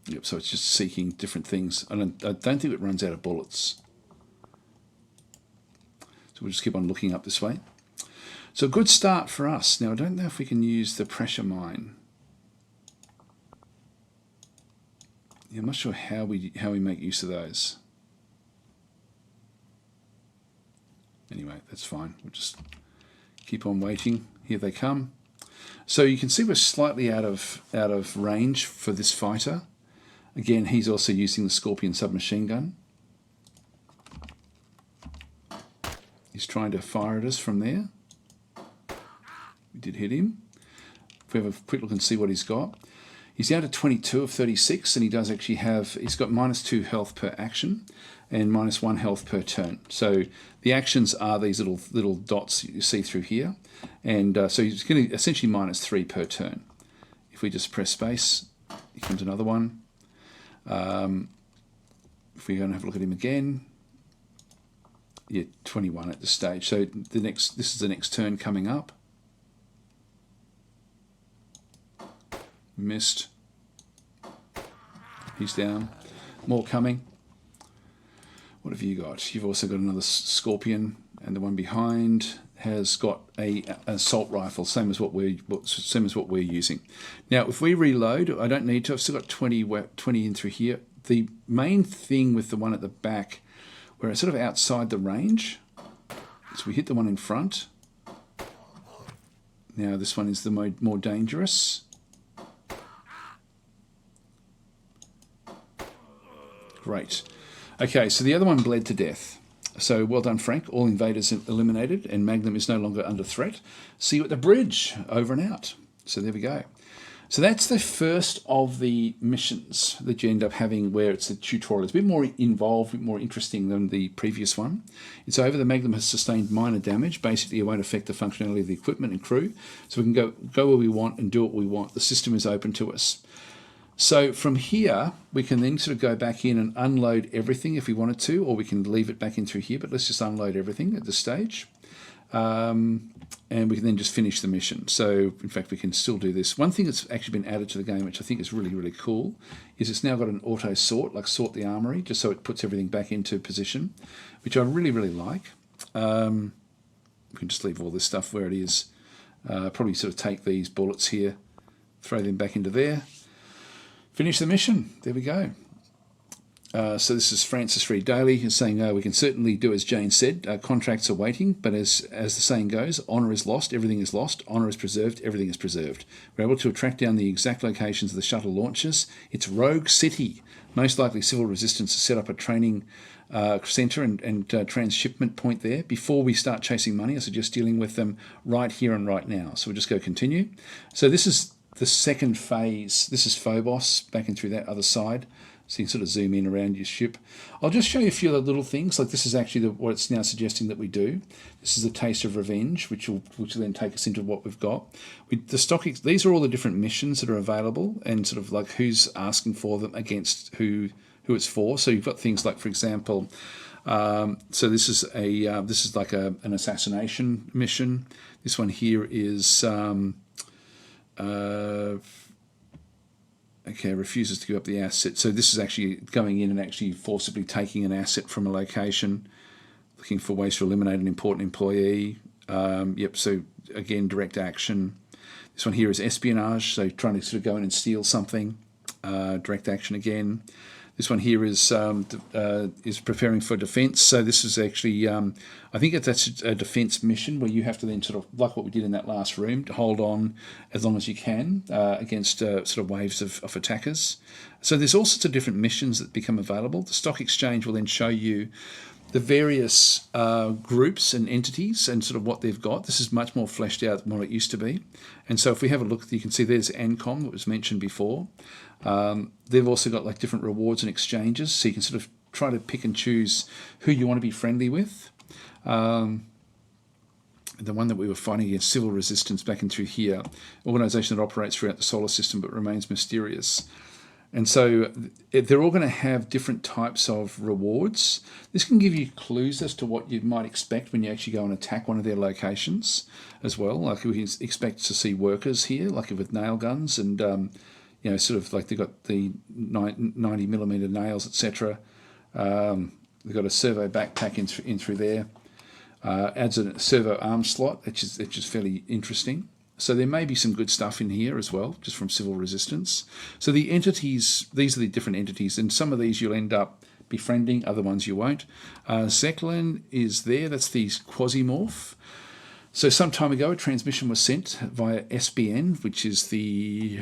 Yep, so it's just seeking different things. I don't think it runs out of bullets. So we'll just keep on looking up this way. So a good start for us. Now I don't know if we can use the pressure mine. Yeah, I'm not sure how we make use of those. Anyway, that's fine. We'll just keep on waiting. Here they come. So you can see we're slightly out of range for this fighter. Again, he's also using the Scorpion submachine gun. He's trying to fire at us from there. We did hit him. If we have a quick look and see what he's got. He's down to 22 of 36, and he does actually have, he's got -2 health per action and -1 health per turn. So the actions are these little dots you see through here. And so he's getting essentially -3 per turn. If we just press space, here comes another one. If we're going to have a look at him again, yeah, 21 at this stage. So this is the next turn coming up. Missed. He's down. More coming. What have you got? You've also got another Scorpion, and the one behind has got an assault rifle, same as what we're using. Now, if we reload, I don't need to. I've still got 20 in through here. The main thing with the one at the back, where it's sort of outside the range, so we hit the one in front. Now this one is the more dangerous. Great. Okay, so the other one bled to death. So well done, Frank. All invaders eliminated, and Magnum is no longer under threat. See you at the bridge. Over and out. So there we go. So that's the first of the missions that you end up having, where it's a tutorial. It's a bit more involved, a bit more interesting than the previous one. It's over. The Magnum has sustained minor damage. Basically, it won't affect the functionality of the equipment and crew. So we can go where we want and do what we want. The system is open to us. So from here, we can then sort of go back in and unload everything if we wanted to, or we can leave it back in through here, but let's just unload everything at this stage. And we can then just finish the mission. So in fact, we can still do this. One thing that's actually been added to the game, which I think is really, really cool, is it's now got an auto sort, like sort the armory, just so it puts everything back into position, which I really, really like. We can just leave all this stuff where it is. Probably sort of take these bullets here, throw them back into there. Finish the mission. There we go. So this is Francis Free Daily saying, we can certainly do as Jane said. Contracts are waiting, but as the saying goes, honour is lost, everything is lost. Honour is preserved, everything is preserved. We're able to track down the exact locations of the shuttle launches. It's Rogue City. Most likely Civil Resistance has set up a training centre and transshipment point there. Before we start chasing money, I suggest dealing with them right here and right now. So we'll just go continue. So this is the second phase. This is Phobos, back in through that other side. So you can sort of zoom in around your ship. I'll just show you a few other little things. Like this is actually what it's now suggesting that we do. This is a taste of revenge, which will then take us into what we've got. These are all the different missions that are available, and sort of like who's asking for them against who it's for. So you've got things like, for example, so this is like an assassination mission. This one here is okay, refuses to give up the asset. So this is actually going in and actually forcibly taking an asset from a location, looking for ways to eliminate an important employee. Yep, so again, direct action. This one here is espionage, so trying to sort of go in and steal something. Direct action again. This one here is preparing for defence. So this is actually, I think that's a defence mission where you have to then sort of, like what we did in that last room, to hold on as long as you can against sort of waves of attackers. So there's all sorts of different missions that become available. The stock exchange will then show you the various groups and entities and sort of what they've got. This is much more fleshed out than what it used to be. And so if we have a look, you can see there's ANCOM that was mentioned before. They've also got like different rewards and exchanges, so you can sort of try to pick and choose who you want to be friendly with. The one that we were fighting against, Civil Resistance, back in through here, organisation that operates throughout the solar system but remains mysterious. And so they're all going to have different types of rewards. This can give you clues as to what you might expect when you actually go and attack one of their locations as well. Like we can expect to see workers here, like with nail guns and, you know, sort of like they've got the 90mm nails, etc. They've got a servo backpack in through there. Adds a servo arm slot, which is fairly interesting. So there may be some good stuff in here as well, just from Civil Resistance. So the entities, these are the different entities, and some of these you'll end up befriending, other ones you won't. Zeklin is there, that's the Quasimorph. So some time ago a transmission was sent via SBN, which is the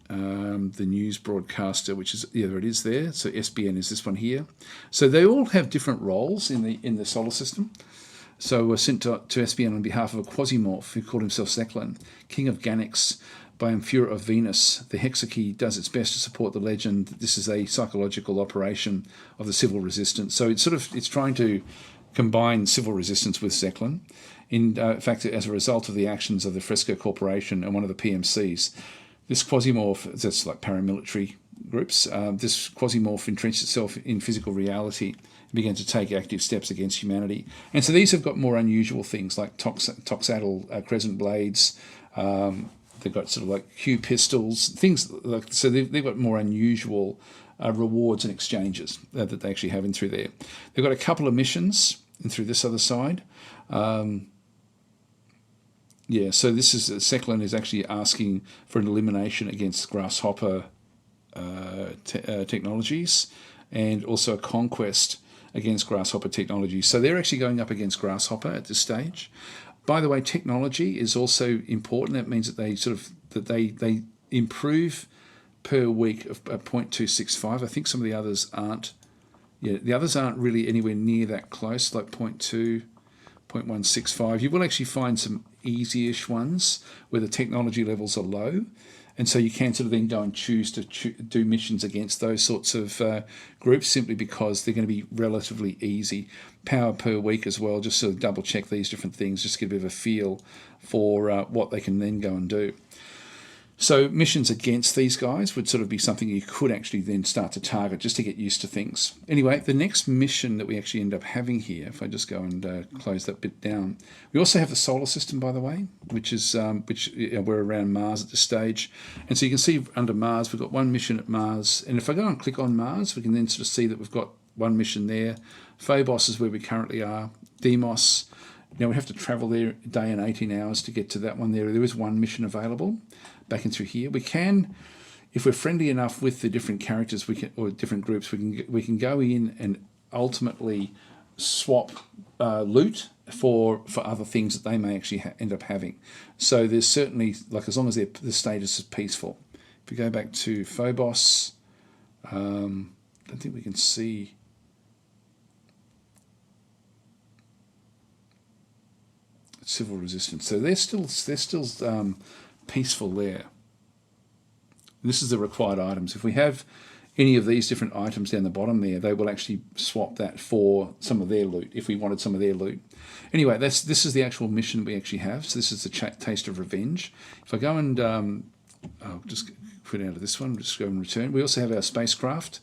news broadcaster, which is, yeah, there it is there. So SBN is this one here. So they all have different roles in the solar system. So we're sent to SBN on behalf of a Quasimorph who called himself Zeklin, King of Ganix, by Amphura of Venus. The Hexakey does its best to support the legend that this is a psychological operation of the Civil Resistance. So it's trying to combine Civil Resistance with Zeklin. In fact, as a result of the actions of the Fresco Corporation and one of the PMCs, this Quasimorph, that's like paramilitary groups, this Quasimorph entrenched itself in physical reality and began to take active steps against humanity. And so these have got more unusual things like toxatal crescent blades. They've got sort of like Q pistols, things like, so they've got more unusual rewards and exchanges that they actually have in through there. They've got a couple of missions in through this other side. Yeah, so this is Zeklin is actually asking for an elimination against Grasshopper technologies, and also a conquest against Grasshopper technologies. So they're actually going up against Grasshopper at this stage. By the way, technology is also important. That means that they improve per week of 0.265. I think some of the others aren't. Yeah, the others aren't really anywhere near that close, like 0.2, 0.165. You will actually find some easy-ish ones where the technology levels are low. And so you can sort of then go and choose to do missions against those sorts of groups simply because they're going to be relatively easy. Power per week as well, just sort of double check these different things, just to get a bit of a feel for what they can then go and do. So missions against these guys would sort of be something you could actually then start to target just to get used to things. Anyway, the next mission that we actually end up having here, if I just go and close that bit down, we also have the solar system, by the way, which is we're around Mars at this stage. And so you can see under Mars, we've got one mission at Mars. And if I go and click on Mars, we can then sort of see that we've got one mission there. Phobos is where we currently are. Deimos. Now we have to travel there a day and 18 hours to get to that one there. There is one mission available. Back in through here, we can, if we're friendly enough with the different characters, we can, or different groups, we can go in and ultimately swap loot for other things that they may actually end up having. So there's certainly, like, as long as the status is peaceful. If we go back to Phobos, I don't think we can see. Civil resistance. So they're still peaceful there. This is the required items. If we have any of these different items down the bottom there, they will actually swap that for some of their loot if we wanted some of their loot. Anyway, this is the actual mission we actually have. So this is the Taste of Revenge. If I go and I'll just quit out of this one, just go and return. We also have our spacecraft.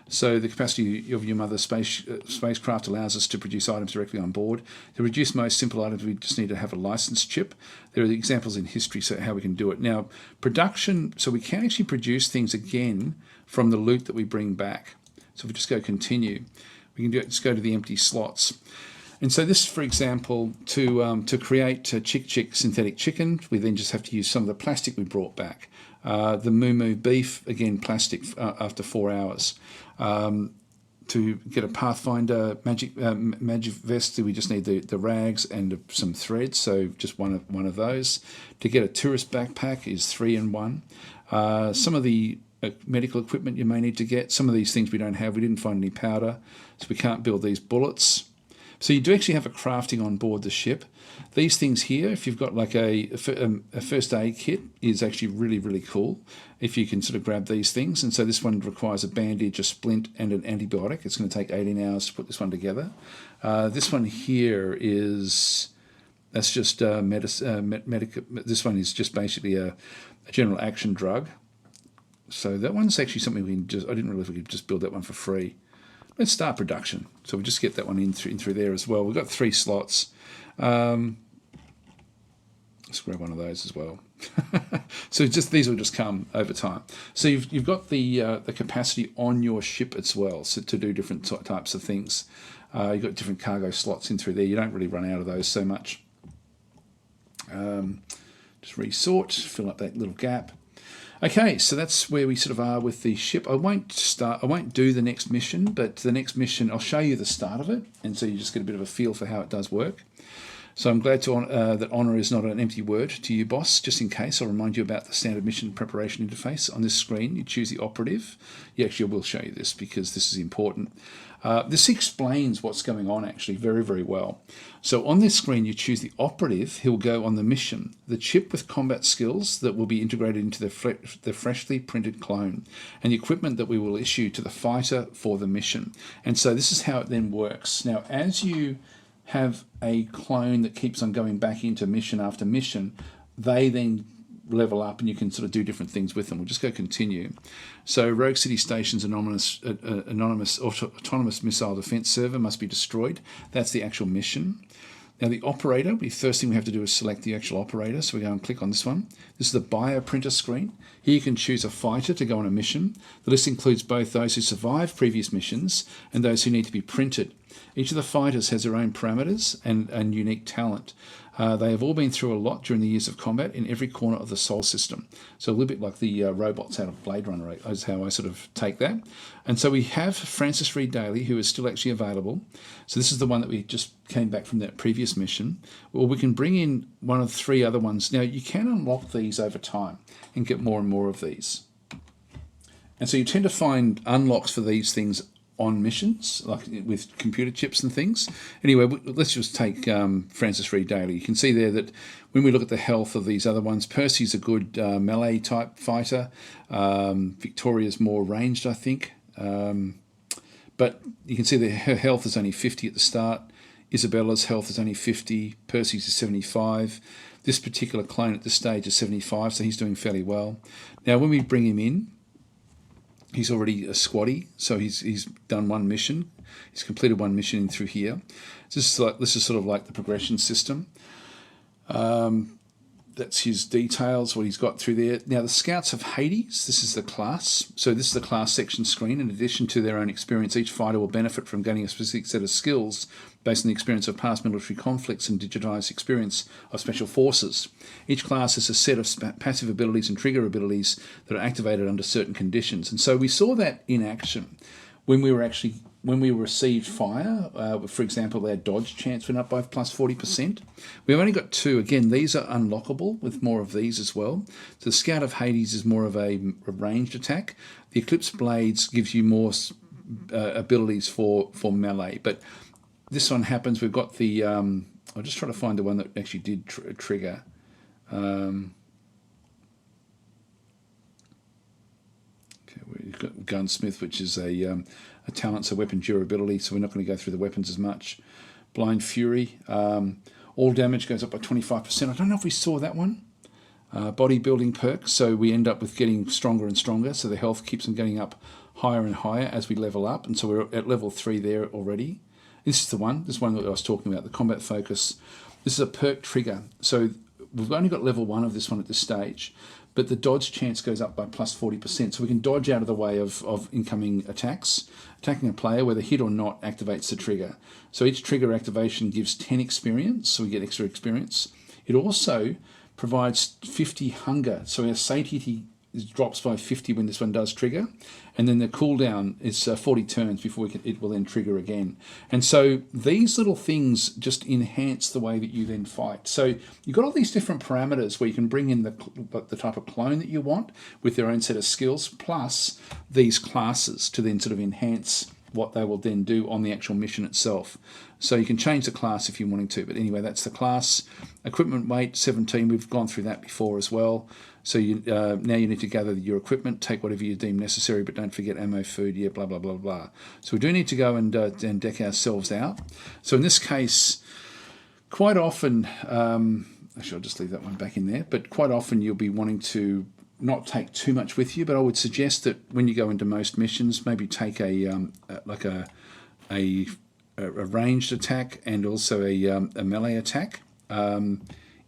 So the capacity of your mother's spacecraft allows us to produce items directly on board. To reduce most simple items, we just need to have a license chip. There are the examples in history, so how we can do it. Now, production, so we can actually produce things again from the loot that we bring back. So if we just go continue, we can just go to the empty slots. And so this, for example, to create a Chick synthetic chicken, we then just have to use some of the plastic we brought back. The Moo beef, again, plastic after 4 hours. To get a Pathfinder magic vest, we just need the rags and some threads, so just one of those. To get a tourist backpack is 3 in 1. Some of the medical equipment you may need to get. Some of these things we don't have. We didn't find any powder, so we can't build these bullets. So you do actually have a crafting on board the ship. These things here, if you've got like a first aid kit, is actually really, really cool if you can sort of grab these things. And so this one requires a bandage, a splint, and an antibiotic. It's going to take 18 hours to put this one together. This one here is, that's just this one is just basically a general action drug. So that one's actually something we can just, I didn't realize we could just build that one for free. Let's start production. So we'll just get that one in through there as well. We've got 3 slots. Let's grab one of those as well. So just these will just come over time. So you've got the capacity on your ship as well, so to do different types of things. You've got different cargo slots in through there. You don't really run out of those so much. Just resort, fill up that little gap. Okay, so that's where we sort of are with the ship. I won't do the next mission, but the next mission, I'll show you the start of it, and so you just get a bit of a feel for how it does work. So I'm glad that honour is not an empty word to you, boss. Just in case, I'll remind you about the standard mission preparation interface. On this screen, you choose the operative. Actually, I will show you this because this is important. This explains what's going on actually very, very well. So on this screen, you choose the operative. He'll go on the mission. The chip with combat skills that will be integrated into the freshly printed clone, and the equipment that we will issue to the fighter for the mission. And so this is how it then works. Now, as you have a clone that keeps on going back into mission after mission, they then level up and you can sort of do different things with them. We'll just go continue. So Rogue City Station's autonomous missile defense server must be destroyed. That's the actual mission. Now the operator, the first thing we have to do is select the actual operator. So we go and click on this one. This is the bioprinter screen. Here you can choose a fighter to go on a mission. The list includes both those who survived previous missions and those who need to be printed. Each of the fighters has their own parameters and unique talent. They have all been through a lot during the years of combat in every corner of the Sol system. So a little bit like the robots out of Blade Runner is how I sort of take that. And so we have Francis Reed Daly, who is still actually available. So this is the one that we just came back from that previous mission. Well, we can bring in one of 3 other ones. Now, you can unlock these over time and get more and more of these. And so you tend to find unlocks for these things on missions, like with computer chips and things. Anyway, let's just take Francis Reed Daly. You can see there that when we look at the health of these other ones, Percy's a good melee type fighter. Victoria's more ranged, I think. But you can see that her health is only 50 at the start. Isabella's health is only 50. Percy's is 75. This particular clone at this stage is 75, so he's doing fairly well. Now, when we bring him in, he's already a squatty, so he's done one mission. He's completed one mission in through here. This is sort of like the progression system. That's his details, what he's got through there. Now, the Scouts of Hades, this is the class. So this is the class section screen. In addition to their own experience, each fighter will benefit from gaining a specific set of skills based on the experience of past military conflicts and digitized experience of special forces. Each class has a set of passive abilities and trigger abilities that are activated under certain conditions. And so we saw that in action when we received fire. For example, our dodge chance went up by plus 40%. We've only got 2. Again, these are unlockable with more of these as well. So the Scout of Hades is more of a ranged attack. The Eclipse Blades gives you more abilities for melee. But this one happens, we've got the... I'll just try to find the one that actually did trigger. We've got Gunsmith, which is a talent, so weapon durability, so we're not going to go through the weapons as much. Blind Fury, all damage goes up by 25%. I don't know if we saw that one. Bodybuilding perk, so we end up with getting stronger and stronger, so the health keeps on getting up higher and higher as we level up, and so we're at level 3 there already. This is the one, this one that I was talking about, the combat focus. This is a perk trigger, so we've only got level 1 of this one at this stage, but the dodge chance goes up by plus 40%, so we can dodge out of the way of incoming attacks. Attacking a player, whether hit or not, activates the trigger. So each trigger activation gives 10 experience, so we get extra experience. It also provides 50 hunger, so our satiety drops by 50 when this one does trigger, and then the cooldown is 40 turns before it will then trigger again. And so these little things just enhance the way that you then fight. So you've got all these different parameters where you can bring in the type of clone that you want with their own set of skills, plus these classes to then sort of enhance what they will then do on the actual mission itself. So you can change the class if you're wanting to, but anyway, that's the class. Equipment weight 17, we've gone through that before as well. So now you need to gather your equipment, take whatever you deem necessary, but don't forget ammo, food, yeah, blah, blah, blah, blah. So we do need to go and deck ourselves out. So in this case, quite often, actually I'll just leave that one back in there, but quite often you'll be wanting to not take too much with you, but I would suggest that when you go into most missions, maybe take a ranged attack and also a melee attack.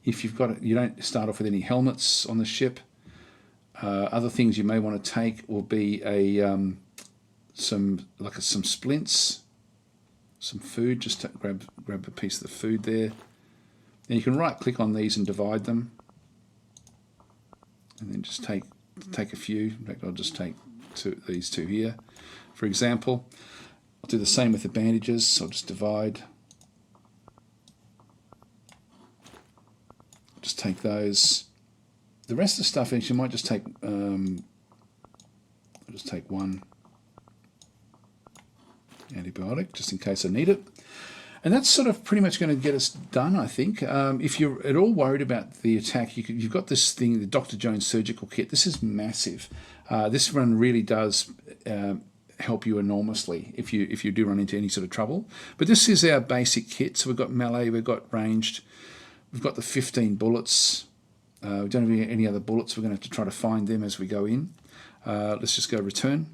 If you've got it, you don't start off with any helmets on the ship. Other things you may want to take will be some splints, some food. Just grab a piece of the food there. Then you can right click on these and divide them, and then just take a few. In fact, I'll just take these two here, for example. I'll do the same with the bandages. I'll just divide. Just take those. The rest of the stuff actually might just take. I'll just take one antibiotic just in case I need it, and that's sort of pretty much going to get us done, I think. If you're at all worried about the attack, you've got this thing, the Dr. Jones surgical kit. This is massive. This one really does help you enormously if you do run into any sort of trouble. But this is our basic kit. So we've got melee, we've got ranged. We've got the 15 bullets. We don't have any other bullets. We're going to have to try to find them as we go in. Let's just go return.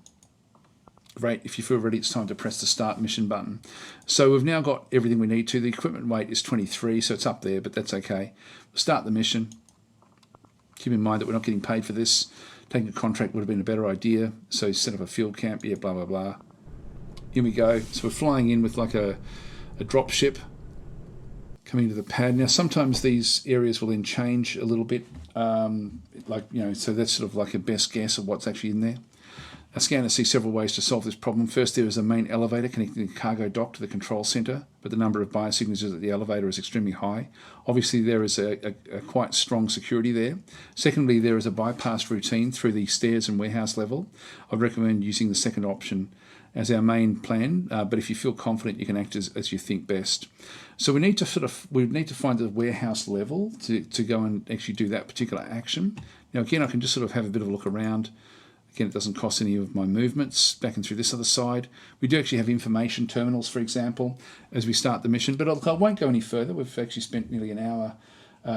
Great. If you feel ready, it's time to press the start mission button. So we've now got everything we need to. The equipment weight is 23, so it's up there, but that's okay. We'll start the mission. Keep in mind that we're not getting paid for this. Taking a contract would have been a better idea. So set up a field camp. Yeah, blah, blah, blah. Here we go. So we're flying in with like a drop ship. Coming to the pad. Now, sometimes these areas will then change a little bit, so that's sort of like a best guess of what's actually in there. Our scanner sees several ways to solve this problem. First, there is a main elevator connecting the cargo dock to the control centre, but the number of biosignatures at the elevator is extremely high. Obviously, there is a quite strong security there. Secondly, there is a bypass routine through the stairs and warehouse level. I'd recommend using the second option as our main plan, but if you feel confident, you can act as you think best. So we need to find the warehouse level to go and actually do that particular action. Now again, I can just sort of have a bit of a look around. Again, it doesn't cost any of my movements. Back and through this other side. We do actually have information terminals, for example, as we start the mission. But I won't go any further. We've actually spent nearly an hour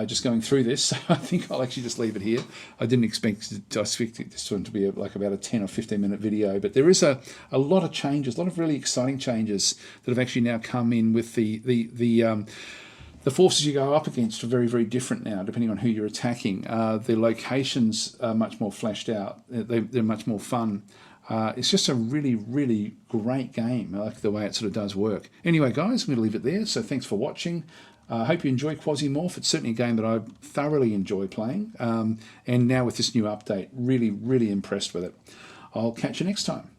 just going through this, so I think I'll actually just leave it here. I didn't expect this one to be like about a 10 or 15 minute video, but there is a lot of changes, a lot of really exciting changes that have actually now come in with the forces you go up against are very, very different now, depending on who you're attacking. The locations are much more fleshed out. They're much more fun. It's just a really, really great game. I like the way it sort of does work. Anyway, guys, I'm going to leave it there. So thanks for watching. I hope you enjoy Quasimorph. It's certainly a game that I thoroughly enjoy playing. And now with this new update, really, really impressed with it. I'll catch you next time.